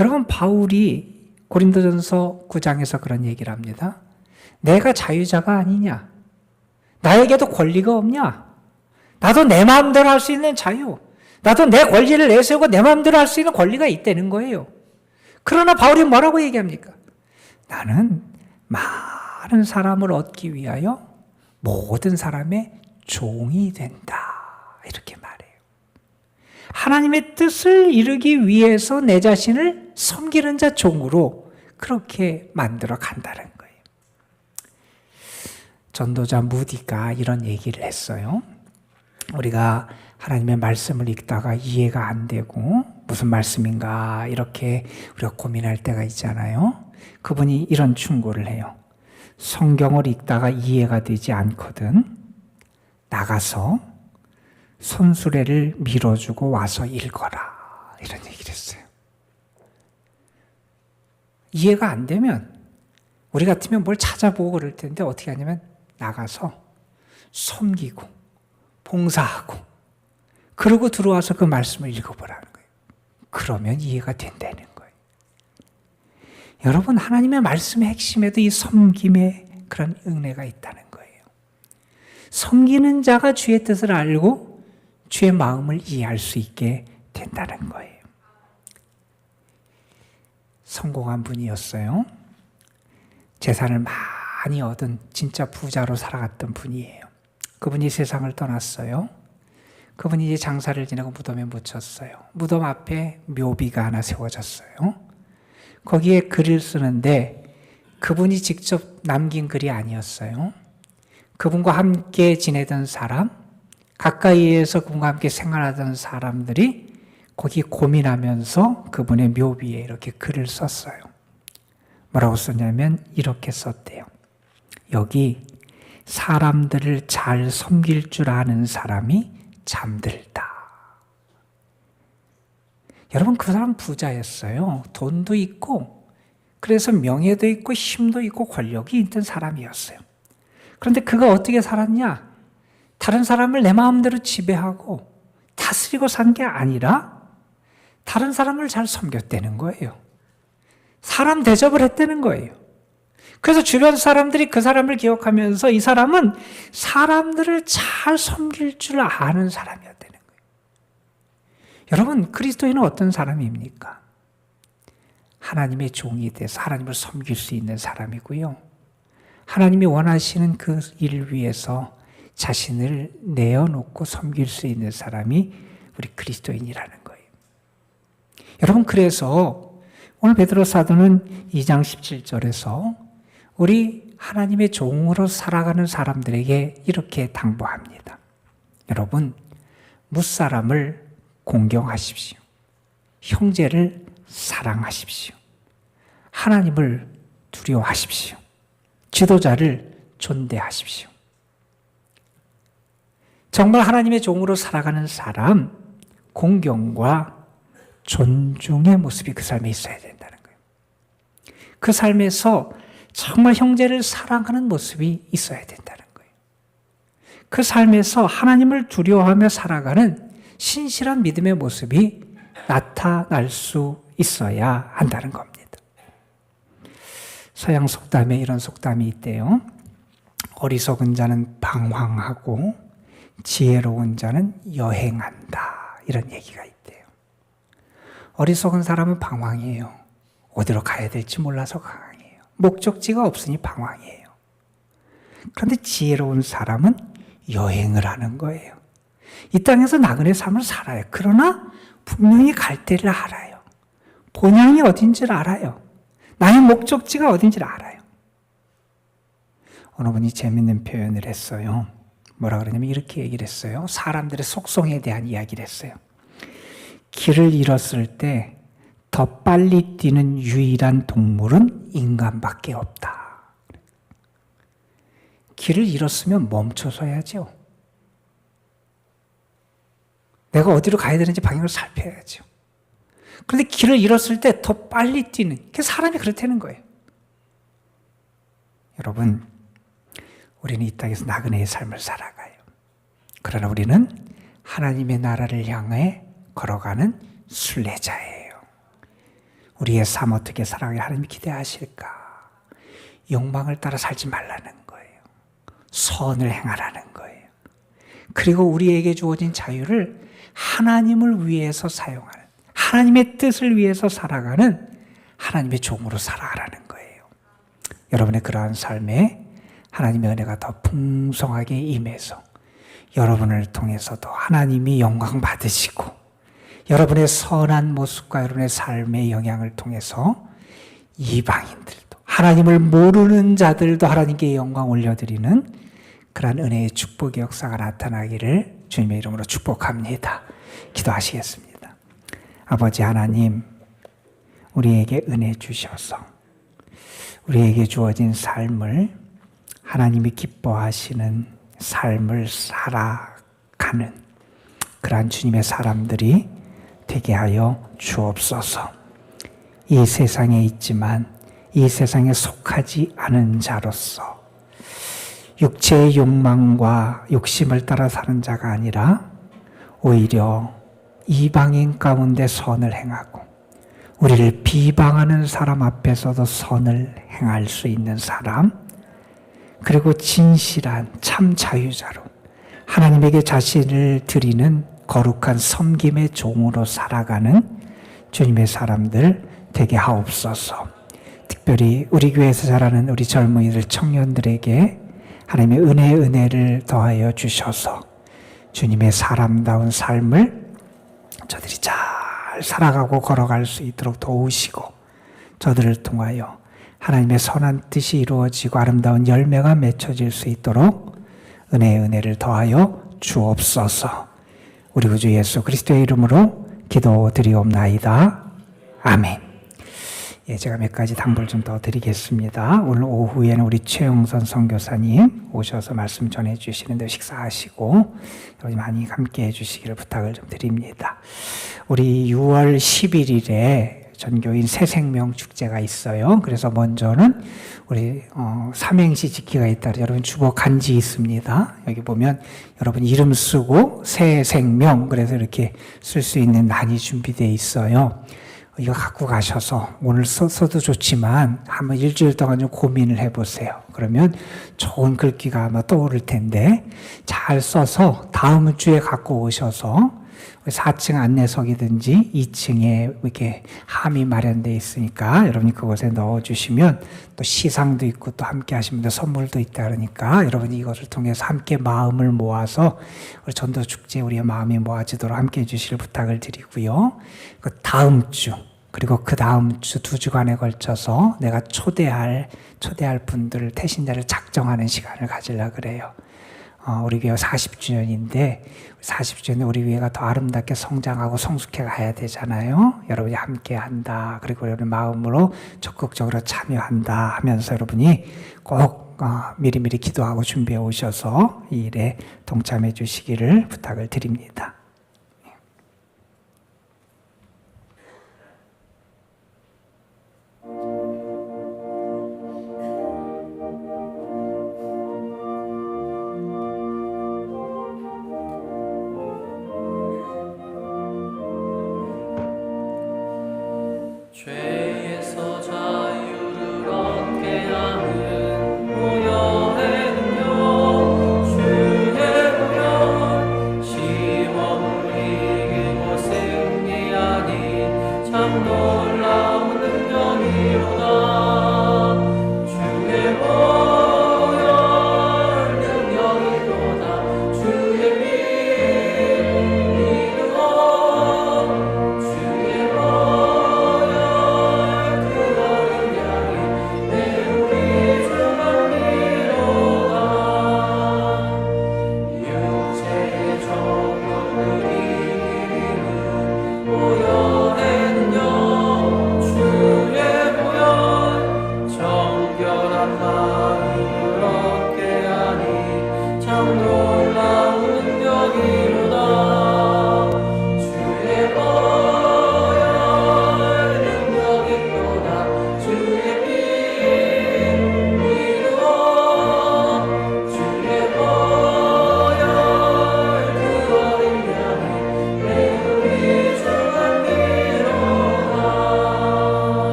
여러분, 바울이 고린도전서 9장에서 그런 얘기를 합니다. 내가 자유자가 아니냐? 나에게도 권리가 없냐? 나도 내 마음대로 할 수 있는 자유, 나도 내 권리를 내세우고 내 마음대로 할 수 있는 권리가 있다는 거예요. 그러나 바울이 뭐라고 얘기합니까? 나는 많은 사람을 얻기 위하여 모든 사람의 종이 된다. 이렇게 말해요. 하나님의 뜻을 이루기 위해서 내 자신을 섬기는 자 종으로 그렇게 만들어 간다는 거예요. 전도자 무디가 이런 얘기를 했어요. 우리가 하나님의 말씀을 읽다가 이해가 안 되고 무슨 말씀인가 이렇게 우리가 고민할 때가 있잖아요. 그분이 이런 충고를 해요. 성경을 읽다가 이해가 되지 않거든 나가서 손수레를 밀어주고 와서 읽어라. 이런 얘기를 했어요. 이해가 안 되면 우리 같으면 뭘 찾아보고 그럴 텐데 어떻게 하냐면 나가서 섬기고 봉사하고 그러고 들어와서 그 말씀을 읽어보라는 거예요. 그러면 이해가 된다는 거예요. 여러분, 하나님의 말씀의 핵심에도 이 섬김의 그런 은혜가 있다는 거예요. 섬기는 자가 주의 뜻을 알고 주의 마음을 이해할 수 있게 된다는 거예요. 성공한 분이었어요. 재산을 많이 얻은 진짜 부자로 살아갔던 분이에요. 그분이 세상을 떠났어요. 그분이 이제 장사를 지내고 무덤에 묻혔어요. 무덤 앞에 묘비가 하나 세워졌어요. 거기에 글을 쓰는데 그분이 직접 남긴 글이 아니었어요. 그분과 함께 지내던 사람, 가까이에서 그분과 함께 생활하던 사람들이 거기 고민하면서 그분의 묘비에 이렇게 글을 썼어요. 뭐라고 썼냐면 이렇게 썼대요. 여기 사람들을 잘 섬길 줄 아는 사람이 잠들다. 여러분, 그 사람 부자였어요. 돈도 있고 그래서 명예도 있고 힘도 있고 권력이 있던 사람이었어요. 그런데 그가 어떻게 살았냐? 다른 사람을 내 마음대로 지배하고 다스리고 산 게 아니라 다른 사람을 잘 섬겼다는 거예요. 사람 대접을 했다는 거예요. 그래서 주변 사람들이 그 사람을 기억하면서 이 사람은 사람들을 잘 섬길 줄 아는 사람이었다는 거예요. 여러분, 그리스도인은 어떤 사람입니까? 하나님의 종이 돼서 하나님을 섬길 수 있는 사람이고요. 하나님이 원하시는 그 일 위해서 자신을 내어놓고 섬길 수 있는 사람이 우리 그리스도인이라는 거예요. 여러분, 그래서 오늘 베드로 사도는 2장 17절에서 우리 하나님의 종으로 살아가는 사람들에게 이렇게 당부합니다. 여러분, 무사람을 공경하십시오. 형제를 사랑하십시오. 하나님을 두려워하십시오. 지도자를 존대하십시오. 정말 하나님의 종으로 살아가는 사람, 공경과 존중의 모습이 그 삶에 있어야 된다는 거예요. 그 삶에서 정말 형제를 사랑하는 모습이 있어야 된다는 거예요. 그 삶에서 하나님을 두려워하며 살아가는 신실한 믿음의 모습이 나타날 수 있어야 한다는 겁니다. 서양 속담에 이런 속담이 있대요. 어리석은 자는 방황하고 지혜로운 자는 여행한다. 이런 얘기가 있대요. 어리석은 사람은 방황이에요. 어디로 가야 될지 몰라서 방황이에요. 목적지가 없으니 방황이에요. 그런데 지혜로운 사람은 여행을 하는 거예요. 이 땅에서 나그네 삶을 살아요. 그러나 분명히 갈 데를 알아요. 본향이 어딘지를 알아요. 나의 목적지가 어딘지를 알아요. 어느 분이 재밌는 표현을 했어요. 뭐라 그러냐면 이렇게 얘기를 했어요. 사람들의 속성에 대한 이야기를 했어요. 길을 잃었을 때 더 빨리 뛰는 유일한 동물은 인간밖에 없다. 길을 잃었으면 멈춰서야죠. 내가 어디로 가야 되는지 방향을 살펴야죠. 그런데 길을 잃었을 때 더 빨리 뛰는, 그 사람이 그렇다는 거예요. 여러분, 우리는 이 땅에서 나그네의 삶을 살아가요. 그러나 우리는 하나님의 나라를 향해 걸어가는 순례자예요. 우리의 삶 어떻게 살아가야 하나님이 기대하실까? 욕망을 따라 살지 말라는 거예요. 선을 행하라는 거예요. 그리고 우리에게 주어진 자유를 하나님을 위해서 사용하는, 하나님의 뜻을 위해서 살아가는 하나님의 종으로 살아가라는 거예요. 여러분의 그러한 삶에 하나님의 은혜가 더 풍성하게 임해서 여러분을 통해서도 하나님이 영광 받으시고, 여러분의 선한 모습과 여러분의 삶의 영향을 통해서 이방인들도, 하나님을 모르는 자들도 하나님께 영광 올려드리는 그러한 은혜의 축복의 역사가 나타나기를 주님의 이름으로 축복합니다. 기도하시겠습니다. 아버지 하나님, 우리에게 은혜 주셔서 우리에게 주어진 삶을 하나님이 기뻐하시는 삶을 살아가는 그러한 주님의 사람들이 되게 하여 주옵소서. 이 세상에 있지만 이 세상에 속하지 않은 자로서 육체의 욕망과 욕심을 따라 사는 자가 아니라 오히려 이방인 가운데 선을 행하고 우리를 비방하는 사람 앞에서도 선을 행할 수 있는 사람, 그리고 진실한 참 자유자로 하나님에게 자신을 드리는 거룩한 섬김의 종으로 살아가는 주님의 사람들 되게 하옵소서. 특별히 우리 교회에서 자라는 우리 젊은이들, 청년들에게 하나님의 은혜를 더하여 주셔서 주님의 사람다운 삶을 저들이 잘 살아가고 걸어갈 수 있도록 도우시고, 저들을 통하여 하나님의 선한 뜻이 이루어지고 아름다운 열매가 맺혀질 수 있도록 은혜를 더하여 주옵소서. 우리 구주 예수 그리스도의 이름으로 기도드리옵나이다. 아멘. 제가 몇 가지 당부를 좀 더 드리겠습니다. 오늘 오후에는 우리 최영선 선교사님 오셔서 말씀 전해주시는데 식사하시고 여러분 많이 함께해 주시기를 부탁을 좀 드립니다. 우리 6월 11일에 전교인 새생명 축제가 있어요. 그래서 먼저는 우리 삼행시 지키가 있다. 여러분 주보 간지 있습니다. 여기 보면 여러분 이름 쓰고 새생명, 그래서 이렇게 쓸 수 있는 난이 준비되어 있어요. 이거 갖고 가셔서 오늘 써도 좋지만 한번 일주일 동안 좀 고민을 해보세요. 그러면 좋은 글귀가 아마 떠오를 텐데 잘 써서 다음 주에 갖고 오셔서 4층 안내석이든지 2층에 이렇게 함이 마련되어 있으니까 여러분이 그곳에 넣어주시면 또 시상도 있고 또 함께 하시면 선물도 있다 그러니까 여러분이 이것을 통해서 함께 마음을 모아서 우리 전도축제 우리의 마음이 모아지도록 함께 해주실 부탁을 드리고요. 그 다음 주 그리고 그 다음 주 2주간에 걸쳐서 내가 초대할 분들을, 태신자를 작정하는 시간을 가지려고 그래요. 우리 교회 40주년인데 40주년에 우리 교회가 더 아름답게 성장하고 성숙해 가야 되잖아요. 여러분이 함께 한다, 그리고 여러분 마음으로 적극적으로 참여한다 하면서 여러분이 꼭 미리미리 기도하고 준비해 오셔서 이 일에 동참해 주시기를 부탁을 드립니다. 죄에서 자유를 얻게 하는 무여의 능력, 주의 보혈 시원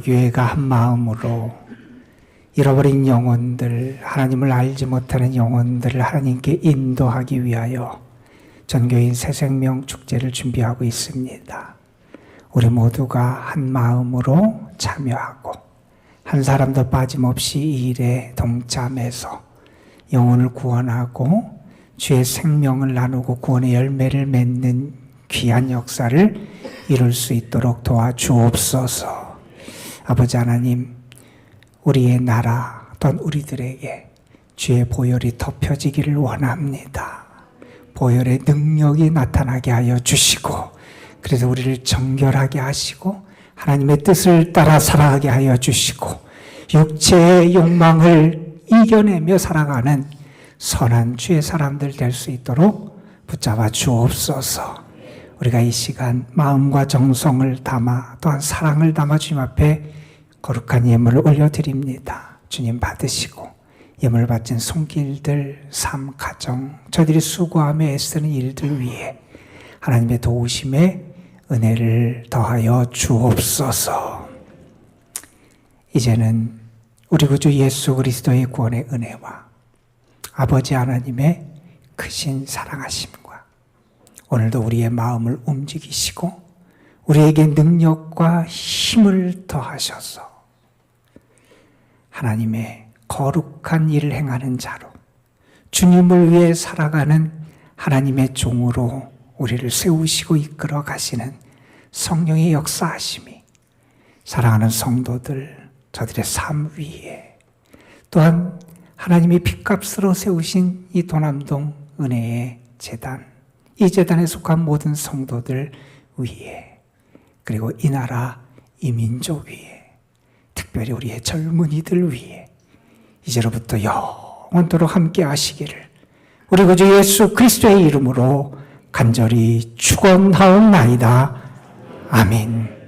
우리 교회가 한 마음으로 잃어버린 영혼들, 하나님을 알지 못하는 영혼들을 하나님께 인도하기 위하여 전교인 새생명 축제를 준비하고 있습니다. 우리 모두가 한 마음으로 참여하고 한 사람도 빠짐없이 이 일에 동참해서 영혼을 구원하고 주의 생명을 나누고 구원의 열매를 맺는 귀한 역사를 이룰 수 있도록 도와주옵소서. 아버지 하나님, 우리의 나라 또한 우리들에게 주의 보혈이 덮여지기를 원합니다. 보혈의 능력이 나타나게 하여 주시고, 그래서 우리를 정결하게 하시고 하나님의 뜻을 따라 살아가게 하여 주시고, 육체의 욕망을 이겨내며 살아가는 선한 주의 사람들 될 수 있도록 붙잡아 주옵소서. 우리가 이 시간 마음과 정성을 담아 또한 사랑을 담아 주님 앞에 거룩한 예물을 올려드립니다. 주님 받으시고 예물 바친 손길들, 삶, 가정, 저들이 수고하며 애쓰는 일들 위해 하나님의 도우심에 은혜를 더하여 주옵소서. 이제는 우리 구주 예수 그리스도의 구원의 은혜와 아버지 하나님의 크신 사랑하심과 오늘도 우리의 마음을 움직이시고 우리에게 능력과 힘을 더하셔서 하나님의 거룩한 일을 행하는 자로 주님을 위해 살아가는 하나님의 종으로 우리를 세우시고 이끌어 가시는 성령의 역사하심이 사랑하는 성도들, 저들의 삶 위에 또한 하나님이 핏값으로 세우신 이 도남동 은혜의 제단, 이 제단에 속한 모든 성도들 위에, 그리고 이 나라, 이 민족 위에, 특별히 우리의 젊은이들 위에 이제로부터 영원토록 함께 하시기를 우리 구주 예수 그리스도의 이름으로 간절히 축원하옵나이다. 아멘.